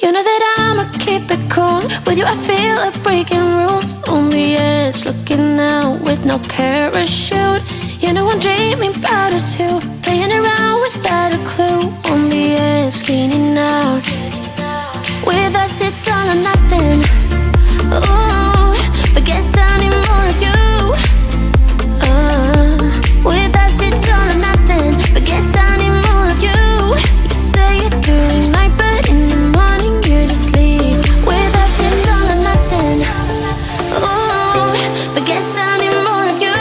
You know that I'ma keep it cool. With you I feel like breaking rules. On the edge, looking out with no parachute. You know I'm dreaming about us two, playing around without a clue. On the edge, leaning out. With us it's all or nothing. Ooh, but guess I need more of you. With us it's all or nothing, but guess I need more of you. You say it during night, but in the morning you just leave. With us it's all or nothing. Ooh, but guess I need more of you.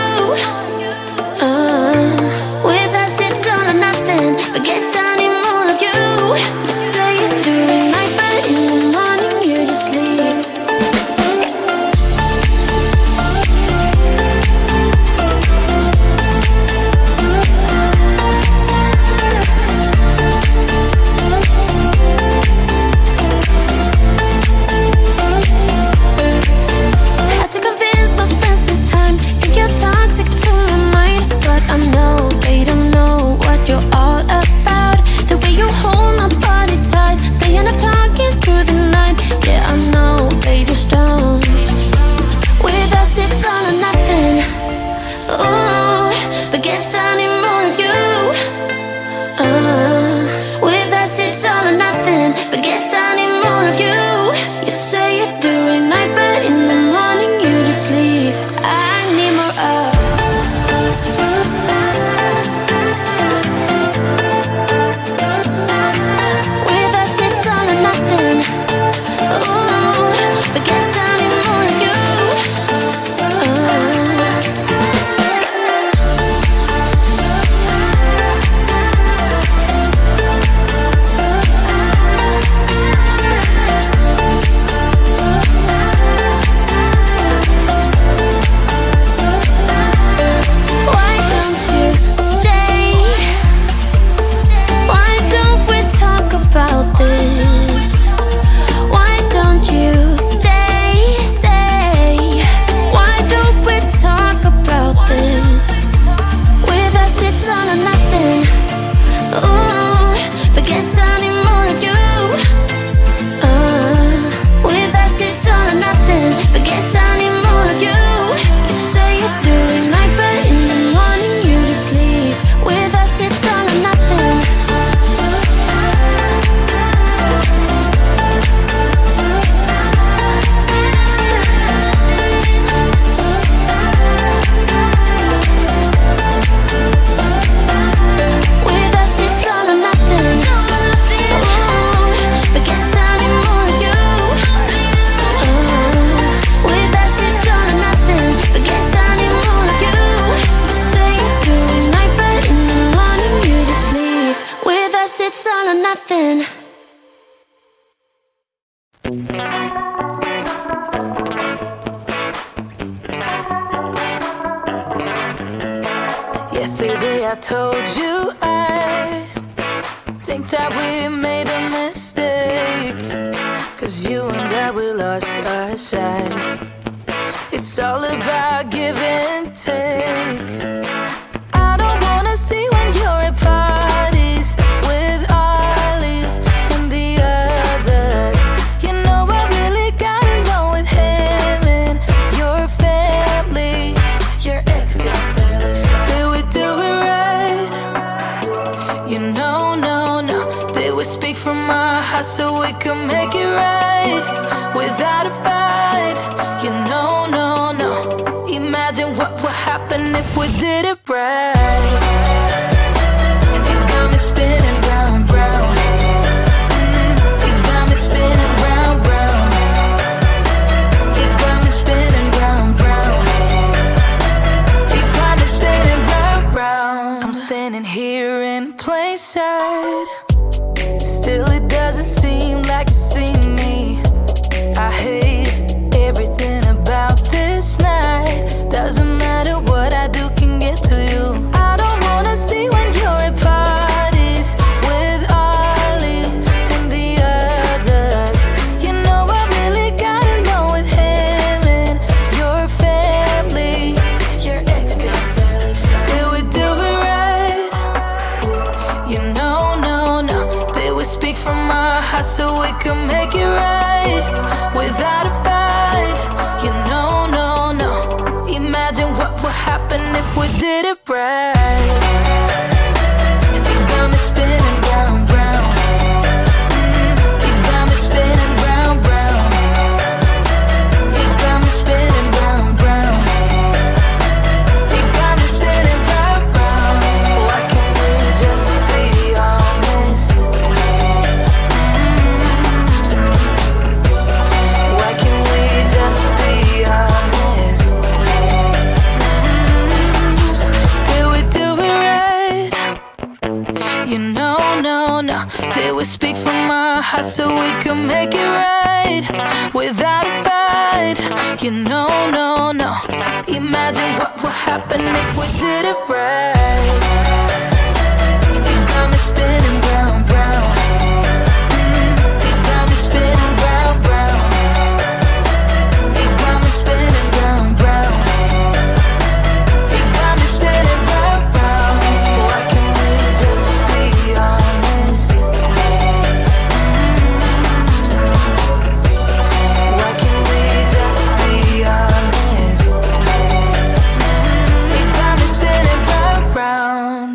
With us it's all or nothing, but guess I need more of you. You say it during night, but in the morning you just leave. Had to convince my friends this time. Think you're toxic to my mind, but I know they don't know what you're all about. The way you hold my body tight, staying up talking through the night. Yeah, I know they just don't. With us it's all or nothing. Ooh, but guess I need more of you. With us it's all or nothing, but guess I need more of you. You say it during night, but in the morning you just leave. I need more of. With us it's all or nothing. Ooh, but guess I need more of you. Why don't you stay? Why don't we talk about this? Why don't you stay? Why don't we talk about this? With us it's all or nothing. Ooh, but guess I need more of you. With us it's all or nothing, but guess I need more of you. You say it during night, but in the morning you just leave. With us it's all or nothing. With us it's all or nothing. Ooh, but guess I need more of you. With us it's all or nothing, but guess I need more of you. You say it during night, but in the morning you just leave. With us it's all or nothing. Yesterday I told you I think that we made a mistake, 'cause you and I, we lost our sight. It's all about give and take. I don't wanna see when you're at parties with Ollie and the others. You know I really got along with him and your family. Your ex got jealous. Did we do it right? You know, no. Did we speak from our hearts so we can make it right without a fight? You know, no. Imagine what would happen if we did it right. It got me spinning round. It got me spinning round. It got me spinning round. It got me spinning round. I'm standing here in plain sight. Still it doesn't seem like you see me. I hate everything about this night. Doesn't matter what I do can get to you. I don't wanna see when you're at parties with Ollie and the others. You know I really got along with him and your family. Your ex got jealous. Did we do it right? You know, no. heart so we can make it right without a fight. You know, no, no. Imagine what would happen if we did it right. You got me spinning round, round. You got me spinning round, round. You got me spinning round, round. You got me spinning round, round. Why can't we just be honest? Why can't we just be honest? Did we do it right? You know, no, no. Did we speak from our hearts so we can make it right without a fight? You know, no, no. Imagine what would happen if we did it right. You got me spinning round, round. You got me spinning round, round. You got me spinning round, round. You got me spinning round, round. Why can't we just be honest? Why can't we just be honest? You got me spinning round, round.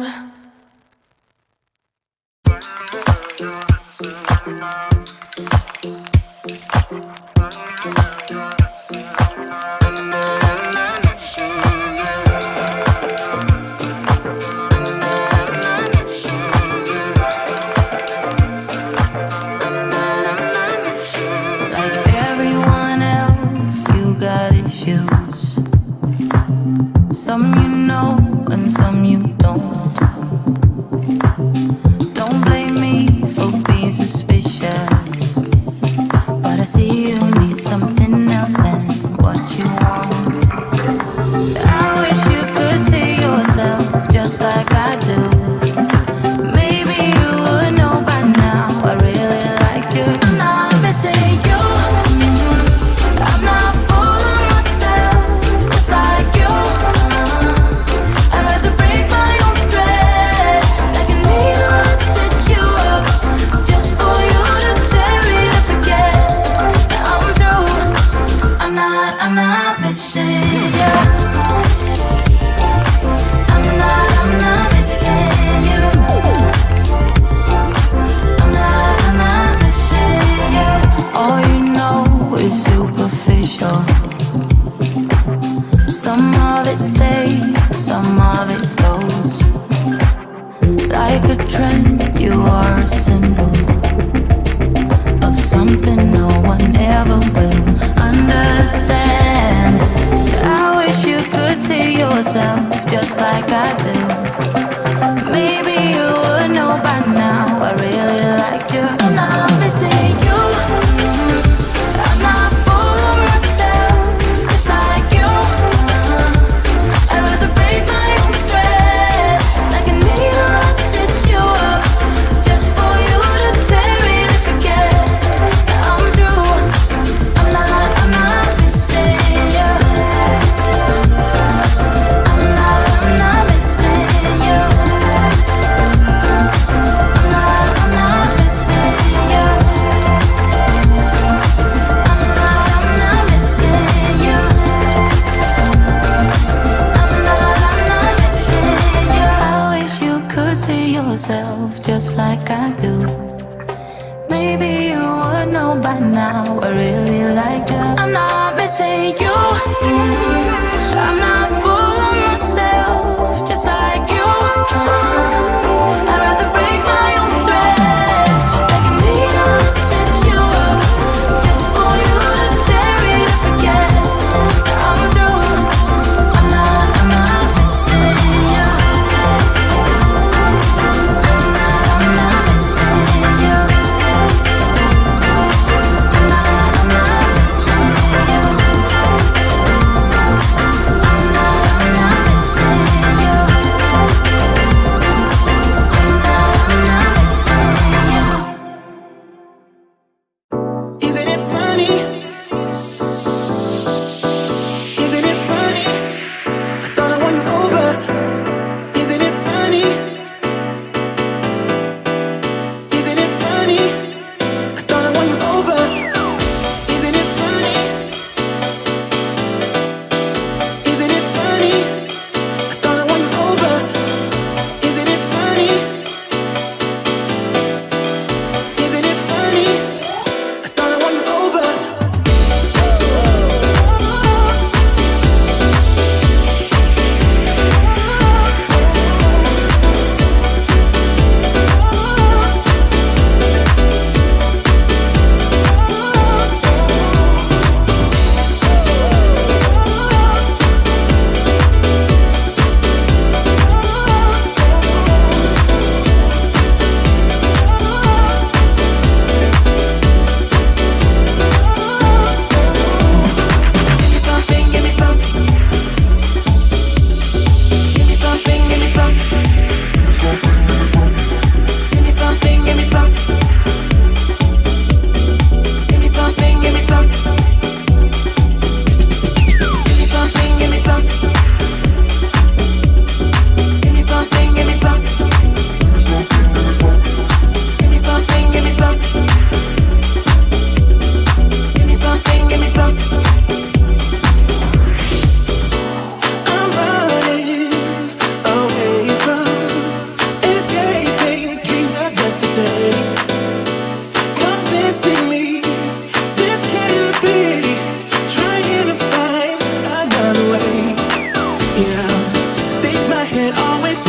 Like everyone else, you got issues. Some you know and some you don't. Don't blame me for being suspicious, but I see you need something else than what you want. I wish you could see yourself just like I do. Maybe you would know by now I really liked you. I'm not missing you. I'm not fooling myself just like you. I'd rather break my own thread like a needle and stitch you up just for you to tear it up again. Now I'm through. I'm not missing you. I'm not missing you. I'm not missing you. All you know is superficial. Some of it stays, some of it goes. Like a trend, you are a symbol of something no one ever will understand. I wish you could see yourself just like I do. Maybe you would know by now I really liked you. I'm not missing you. I'm not fooling myself just like you. I'd rather break my own thread like a needle and stitch you up just for you to tear it up again. Now I'm through. I'm not missing you. I'm not missing you. I'm not missing you. I'm not missing you. I'm not missing you. I wish you could see yourself just like I do. Maybe you would know by now I really like you. I'm not missing you. I'm not fooling myself just like you. I'd rather break my own thread like a needle and stitch you up just for you to tear it up again. Now I'm through. I'm not missing you. I'm not missing you. I'm not missing you. I'm not it always